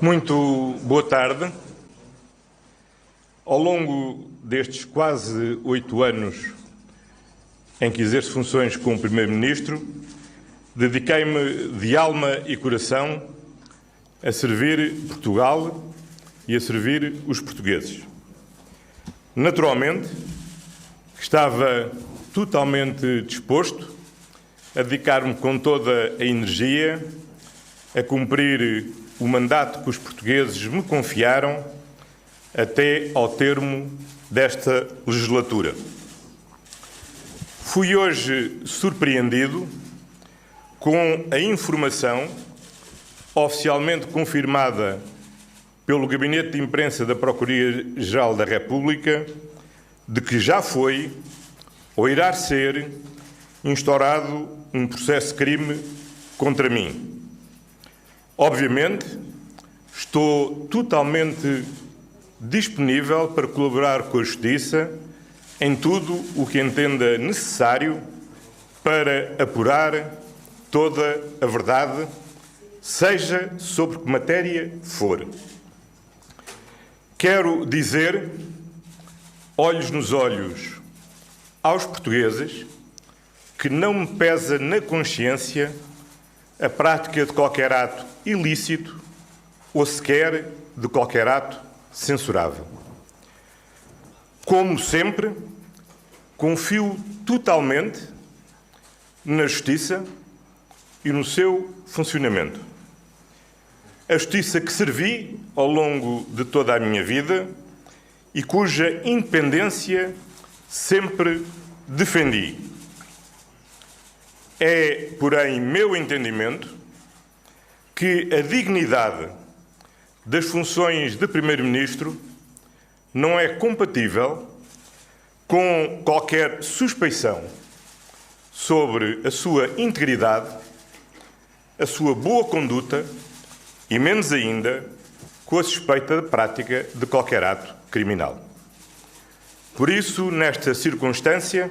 Muito boa tarde. Ao longo destes quase 8 anos em que exerço funções como Primeiro-Ministro, dediquei-me de alma e coração a servir Portugal e a servir os portugueses. Naturalmente, estava totalmente disposto a dedicar-me com toda a energia a cumprir o mandato que os portugueses me confiaram até ao termo desta legislatura. Fui hoje surpreendido com a informação oficialmente confirmada pelo Gabinete de Imprensa da Procuradoria-Geral da República de que já foi ou irá ser instaurado um processo de crime contra mim. Obviamente, estou totalmente disponível para colaborar com a Justiça em tudo o que entenda necessário para apurar toda a verdade, seja sobre que matéria for. Quero dizer, olhos nos olhos, aos portugueses, que não me pesa na consciência a prática de qualquer ato ilícito ou sequer de qualquer ato censurável. Como sempre, confio totalmente na Justiça e no seu funcionamento. A Justiça que servi ao longo de toda a minha vida e cuja independência sempre defendi. É, porém, meu entendimento que a dignidade das funções de Primeiro-Ministro não é compatível com qualquer suspeição sobre a sua integridade, a sua boa conduta e, menos ainda, com a suspeita de prática de qualquer ato criminal. Por isso, nesta circunstância,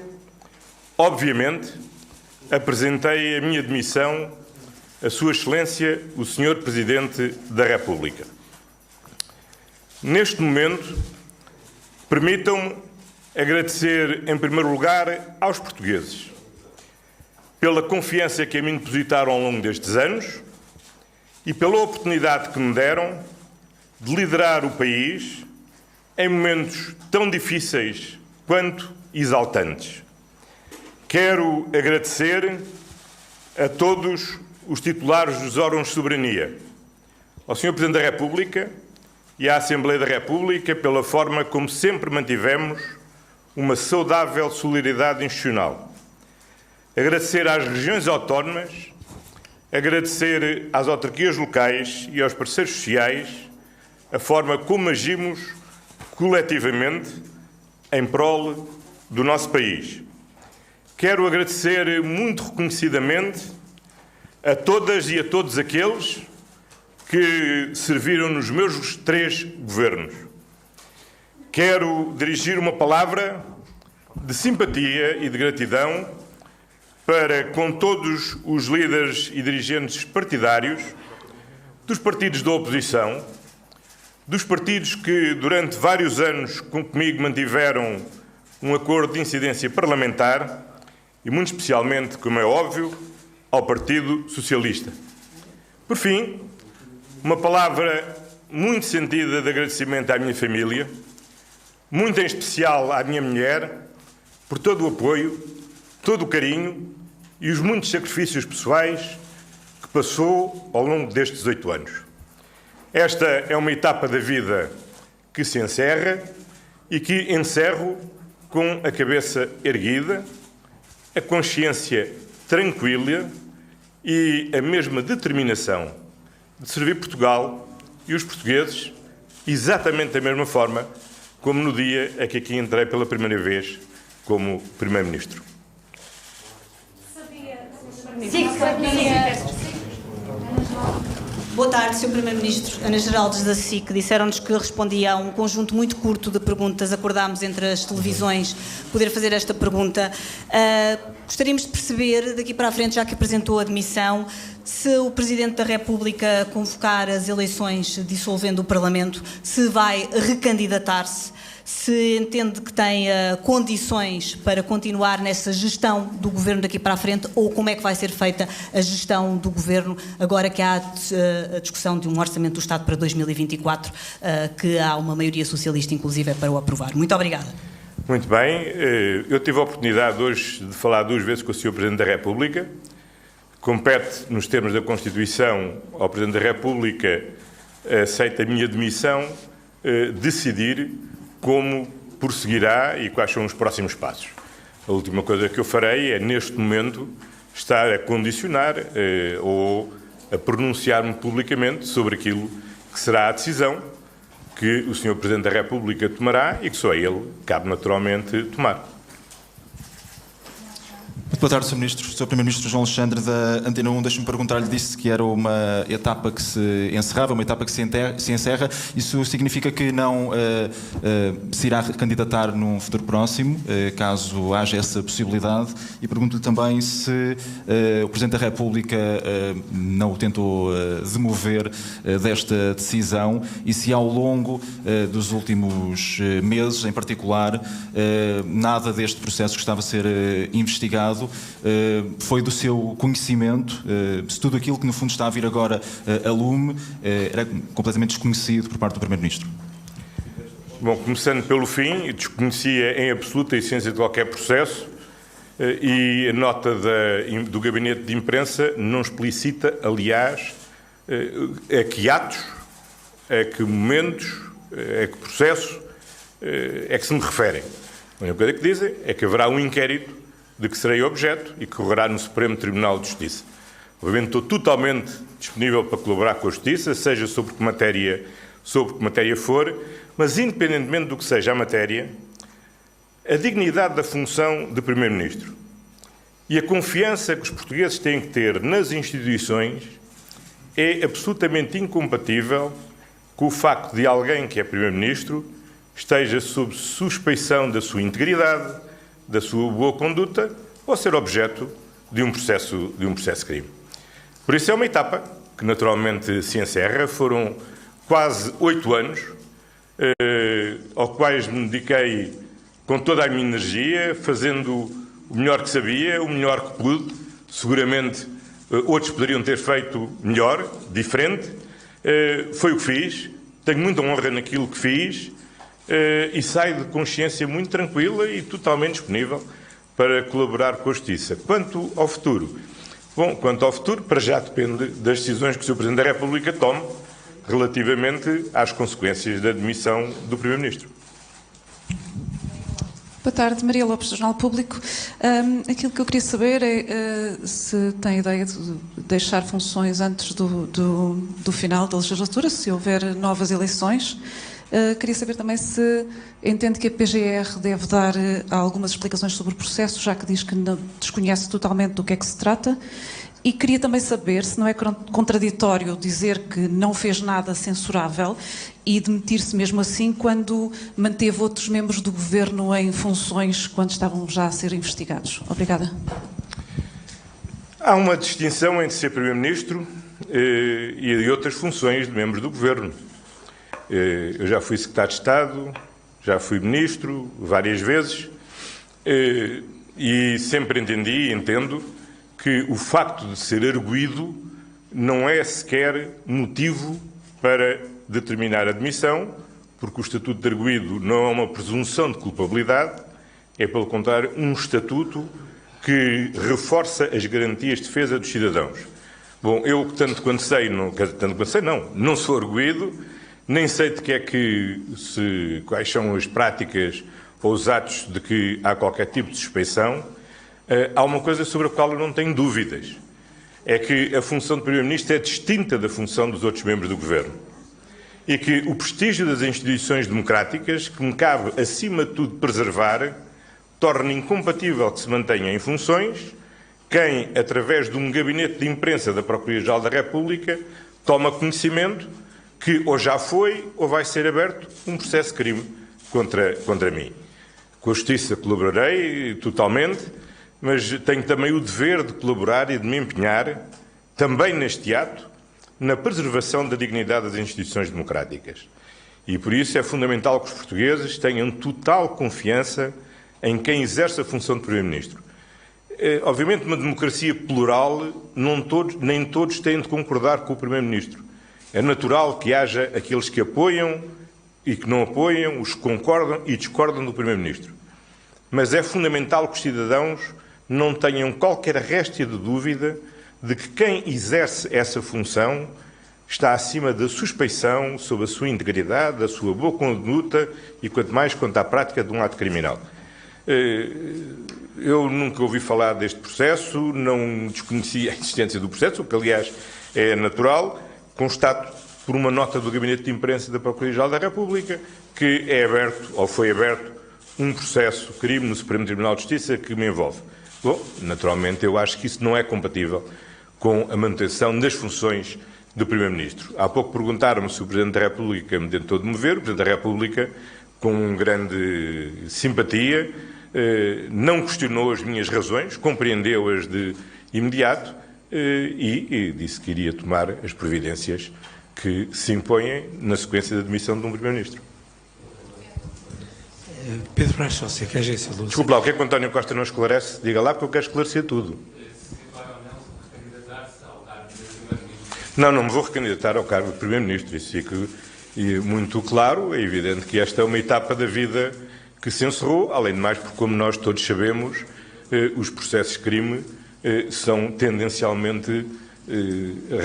obviamente, apresentei a minha demissão a Sua Excelência, o Sr. Presidente da República. Neste momento, permitam-me agradecer, em primeiro lugar, aos portugueses pela confiança que a mim depositaram ao longo destes anos e pela oportunidade que me deram de liderar o país em momentos tão difíceis quanto exaltantes. Quero agradecer a todos os titulares dos órgãos de soberania, ao Sr. Presidente da República e à Assembleia da República pela forma como sempre mantivemos uma saudável solidariedade institucional. Agradecer às regiões autónomas, agradecer às autarquias locais e aos parceiros sociais a forma como agimos coletivamente em prol do nosso país. Quero agradecer muito reconhecidamente a todas e a todos aqueles que serviram nos meus 3 governos. Quero dirigir uma palavra de simpatia e de gratidão para com todos os líderes e dirigentes partidários, dos partidos da oposição, dos partidos que durante vários anos comigo mantiveram um acordo de incidência parlamentar e, muito especialmente, como é óbvio, ao Partido Socialista. Por fim, uma palavra muito sentida de agradecimento à minha família, muito em especial à minha mulher, por todo o apoio, todo o carinho e os muitos sacrifícios pessoais que passou ao longo destes 8 anos. Esta é uma etapa da vida que se encerra e que encerro com a cabeça erguida, a consciência tranquila e a mesma determinação de servir Portugal e os portugueses exatamente da mesma forma como no dia em que aqui entrei pela primeira vez como Primeiro-Ministro. Sim, sabia. Boa tarde, Sr. Primeiro-Ministro. Ana Geraldes da SIC. Disseram-nos que respondia a um conjunto muito curto de perguntas. Acordámos entre as televisões poder fazer esta pergunta. Gostaríamos de perceber, daqui para a frente, já que apresentou a demissão, se o Presidente da República convocar as eleições dissolvendo o Parlamento, se vai recandidatar-se, se entende que tem condições para continuar nessa gestão do Governo daqui para a frente, ou como é que vai ser feita a gestão do Governo agora que há a discussão de um orçamento do Estado para 2024, que há uma maioria socialista, inclusive, para o aprovar. Muito obrigada. Muito bem. Eu tive a oportunidade hoje de falar 2 vezes com o Sr. Presidente da República. Compete, nos termos da Constituição, ao Presidente da República, aceita a minha demissão, decidir como prosseguirá e quais são os próximos passos. A última coisa que eu farei é, neste momento, estar a condicionar ou a pronunciar-me publicamente sobre aquilo que será a decisão que o Sr. Presidente da República tomará e que só a ele cabe naturalmente tomar. Boa tarde, Sr. Ministro. Sr. Primeiro-Ministro João Alexandre, da Antena 1, deixe-me perguntar-lhe, disse que era uma etapa que se encerrava, uma etapa que se encerra. Isso significa que não se irá candidatar num futuro próximo, caso haja essa possibilidade? E pergunto-lhe também se o Presidente da República não o tentou demover desta decisão e se ao longo dos últimos meses, em particular, nada deste processo que estava a ser investigado foi do seu conhecimento, se tudo aquilo que no fundo está a vir agora a lume era completamente desconhecido por parte do Primeiro-Ministro. Bom, começando pelo fim, desconhecia em absoluta essência de qualquer processo e a nota do Gabinete de Imprensa não explicita, aliás, a que atos, a que momentos, a que processo é que se me referem. A única coisa que dizem é que haverá um inquérito de que serei objeto e que correrá no Supremo Tribunal de Justiça. Obviamente estou totalmente disponível para colaborar com a Justiça, seja sobre que matéria for, mas independentemente do que seja a matéria, a dignidade da função de Primeiro-Ministro e a confiança que os portugueses têm que ter nas instituições é absolutamente incompatível com o facto de alguém que é Primeiro-Ministro esteja sob suspeição da sua integridade, da sua boa conduta ou ser objeto de um processo de crime. Por isso é uma etapa que naturalmente se encerra. Foram quase 8 anos aos quais me dediquei com toda a minha energia, fazendo o melhor que sabia, o melhor que pude. Seguramente outros poderiam ter feito melhor, diferente. Foi o que fiz. Tenho muita honra naquilo que fiz. E saio de consciência muito tranquila e totalmente disponível para colaborar com a Justiça. Quanto ao futuro? Bom, quanto ao futuro, para já depende das decisões que o Sr. Presidente da República tome relativamente às consequências da demissão do Primeiro-Ministro. Boa tarde, Maria Lopes, do Jornal Público. Aquilo que eu queria saber é se tem ideia de deixar funções antes do final da legislatura, se houver novas eleições. Queria saber também se entende que a PGR deve dar algumas explicações sobre o processo, já que diz que não desconhece totalmente do que é que se trata. E queria também saber se não é contraditório dizer que não fez nada censurável e demitir-se mesmo assim quando manteve outros membros do Governo em funções quando estavam já a ser investigados. Obrigada. Há uma distinção entre ser Primeiro-Ministro e outras funções de membros do Governo. Eu já fui Secretário de Estado, já fui Ministro várias vezes e sempre entendi e entendo que o facto de ser arguido não é sequer motivo para determinar a demissão, porque o estatuto de arguido não é uma presunção de culpabilidade, é, pelo contrário, um estatuto que reforça as garantias de defesa dos cidadãos. Bom, eu, tanto quanto sei, não sou arguido, nem sei de que é quais são as práticas ou os atos de que há qualquer tipo de suspeição. Há uma coisa sobre a qual eu não tenho dúvidas. É que a função de Primeiro-Ministro é distinta da função dos outros membros do Governo. E que o prestígio das instituições democráticas, que me cabe, acima de tudo, preservar, torna incompatível que se mantenha em funções quem, através de um gabinete de imprensa da Procuradoria-Geral da República, toma conhecimento que ou já foi ou vai ser aberto um processo de crime contra mim. Com a Justiça colaborarei totalmente, mas tenho também o dever de colaborar e de me empenhar, também neste ato, na preservação da dignidade das instituições democráticas. E por isso é fundamental que os portugueses tenham total confiança em quem exerce a função de Primeiro-Ministro. Obviamente, numa democracia plural, nem todos têm de concordar com o Primeiro-Ministro. É natural que haja aqueles que apoiam e que não apoiam, os que concordam e discordam do Primeiro-Ministro. Mas é fundamental que os cidadãos não tenham qualquer réstia de dúvida de que quem exerce essa função está acima da suspeição sobre a sua integridade, da sua boa conduta e, quanto mais, quanto à prática de um ato criminal. Eu nunca ouvi falar deste processo, não desconhecia a existência do processo, o que, aliás, é natural. Constato, por uma nota do Gabinete de Imprensa da Procuradoria-Geral da República, que é aberto, ou foi aberto, um processo de crime no Supremo Tribunal de Justiça que me envolve. Bom, naturalmente, eu acho que isso não é compatível com a manutenção das funções do Primeiro-Ministro. Há pouco perguntaram-me se o Presidente da República me tentou demover. O Presidente da República, com grande simpatia, não questionou as minhas razões, compreendeu-as de imediato e disse que iria tomar as providências que se impõem na sequência da demissão de um Primeiro-Ministro. Pedro Brás Fonseca, Agência Lusa. Desculpe lá, o que é que o António Costa não esclarece? Diga lá, porque eu quero esclarecer tudo. Não me vou recandidatar ao cargo de Primeiro-Ministro. Isso fica muito claro. É evidente que esta é uma etapa da vida que se encerrou, além de mais, porque, como nós todos sabemos, os processos de crime são tendencialmente,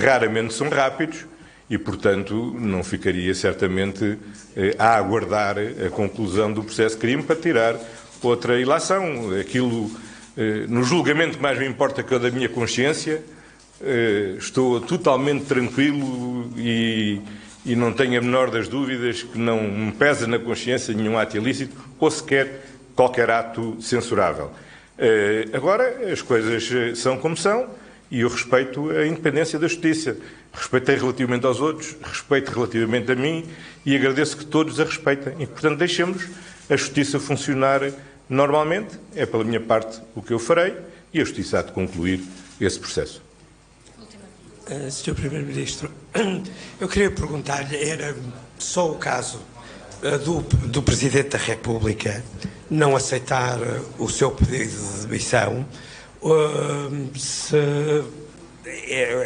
raramente são rápidos e, portanto, não ficaria certamente a aguardar a conclusão do processo de crime para tirar outra ilação. Aquilo, no julgamento que mais me importa que é o da minha consciência, estou totalmente tranquilo e não tenho a menor das dúvidas que não me pesa na consciência nenhum ato ilícito ou sequer qualquer ato censurável. Agora, as coisas são como são e eu respeito a independência da Justiça. Respeitei relativamente aos outros, respeito relativamente a mim e agradeço que todos a respeitem. E, portanto, deixemos a Justiça funcionar normalmente. É, pela minha parte, o que eu farei e a Justiça há de concluir esse processo. Sr. Primeiro-Ministro, eu queria perguntar-lhe, era só o caso do Presidente da República não aceitar o seu pedido de demissão,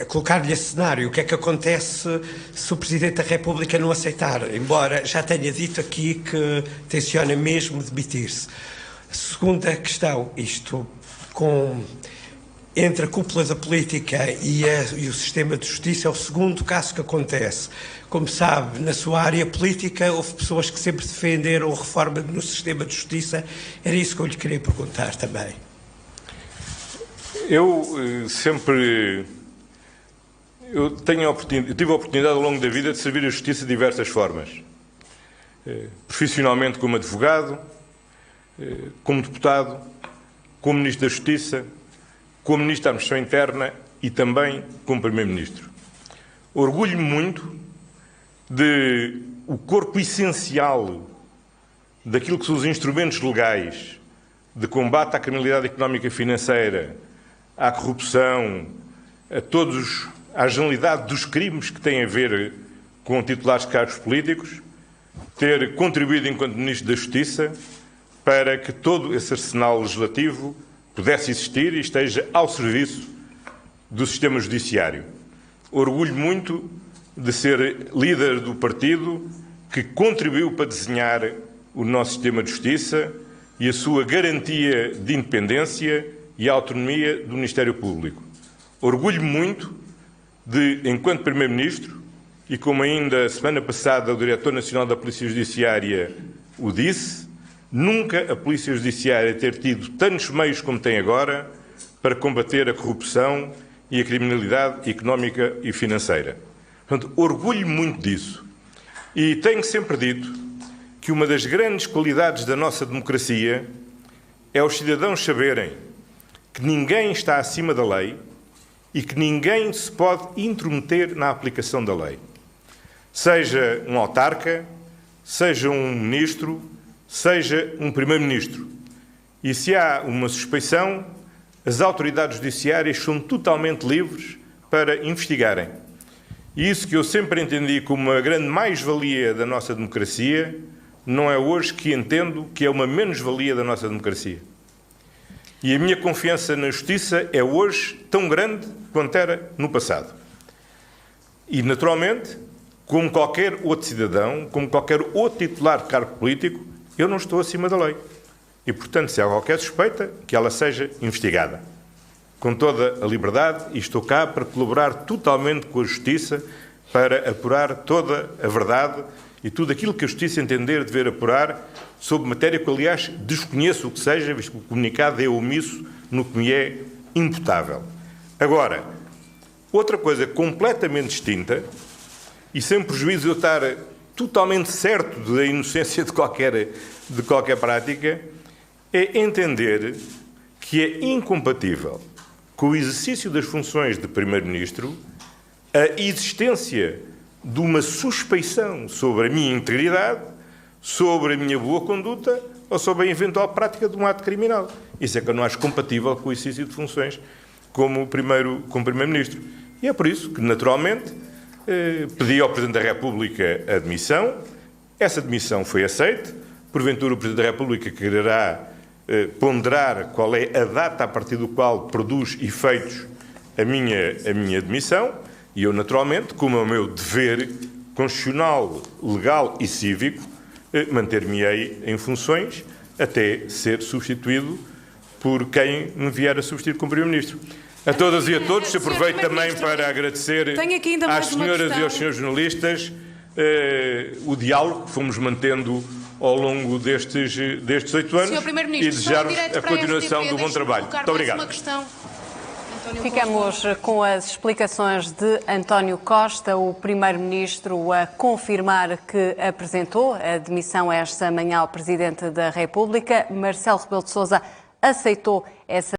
colocar-lhe esse cenário, o que é que acontece se o Presidente da República não aceitar, embora já tenha dito aqui que tenciona mesmo demitir-se. Segunda questão, isto entre a cúpula da política e o sistema de justiça é o segundo caso que acontece. Como sabe, na sua área política houve pessoas que sempre defenderam a reforma no sistema de justiça. Era isso que eu lhe queria perguntar também. Eu tive a oportunidade ao longo da vida de servir a justiça de diversas formas. Profissionalmente como advogado, como deputado, como Ministro da Justiça, como Ministro da Administração Interna e também como Primeiro-Ministro. Orgulho-me muito de o corpo essencial daquilo que são os instrumentos legais de combate à criminalidade económica e financeira, à corrupção, à generalidade dos crimes que têm a ver com titulares de cargos políticos, ter contribuído enquanto Ministro da Justiça para que todo esse arsenal legislativo pudesse existir e esteja ao serviço do sistema judiciário. Orgulho muito de ser líder do partido que contribuiu para desenhar o nosso sistema de justiça e a sua garantia de independência e autonomia do Ministério Público. Orgulho muito de, enquanto Primeiro-Ministro, e como ainda a semana passada o Diretor Nacional da Polícia Judiciária o disse, nunca a Polícia Judiciária ter tido tantos meios como tem agora para combater a corrupção e a criminalidade económica e financeira. Portanto, orgulho muito disso. E tenho sempre dito que uma das grandes qualidades da nossa democracia é os cidadãos saberem que ninguém está acima da lei e que ninguém se pode intrometer na aplicação da lei. Seja um autarca, seja um ministro, seja um primeiro-ministro. E se há uma suspeição, as autoridades judiciárias são totalmente livres para investigarem. E isso que eu sempre entendi como uma grande mais-valia da nossa democracia, não é hoje que entendo que é uma menos-valia da nossa democracia. E a minha confiança na justiça é hoje tão grande quanto era no passado. E, naturalmente, como qualquer outro cidadão, como qualquer outro titular de cargo político, eu não estou acima da lei. E, portanto, se há qualquer suspeita, que ela seja investigada. Com toda a liberdade, e estou cá para colaborar totalmente com a Justiça para apurar toda a verdade e tudo aquilo que a Justiça entender dever apurar sobre matéria que, aliás, desconheço o que seja, visto que o comunicado é omisso no que me é imputável. Agora, outra coisa completamente distinta, e sem prejuízo de eu estar totalmente certo da inocência de qualquer prática, é entender que é incompatível com o exercício das funções de Primeiro-Ministro a existência de uma suspeição sobre a minha integridade, sobre a minha boa conduta ou sobre a eventual prática de um ato criminal. Isso é que eu não acho compatível com o exercício de funções como Primeiro-Ministro. E é por isso que, naturalmente, pedi ao Presidente da República a demissão. Essa demissão foi aceita. Porventura, o Presidente da República quererá ponderar qual é a data a partir do qual produz efeitos a minha demissão, e eu, naturalmente, como é o meu dever constitucional, legal e cívico, manter-me-ei em funções até ser substituído por quem me vier a substituir como Primeiro-Ministro. A todas e a todos, se aproveito também para agradecer às senhoras e aos senhores jornalistas o diálogo que fomos mantendo ao longo destes 8 anos e desejar-vos a continuação do bom trabalho. Muito obrigado. Ficamos com as explicações de António Costa, o Primeiro-Ministro, a confirmar que apresentou a demissão esta manhã ao Presidente da República. Marcelo Rebelo de Sousa aceitou essa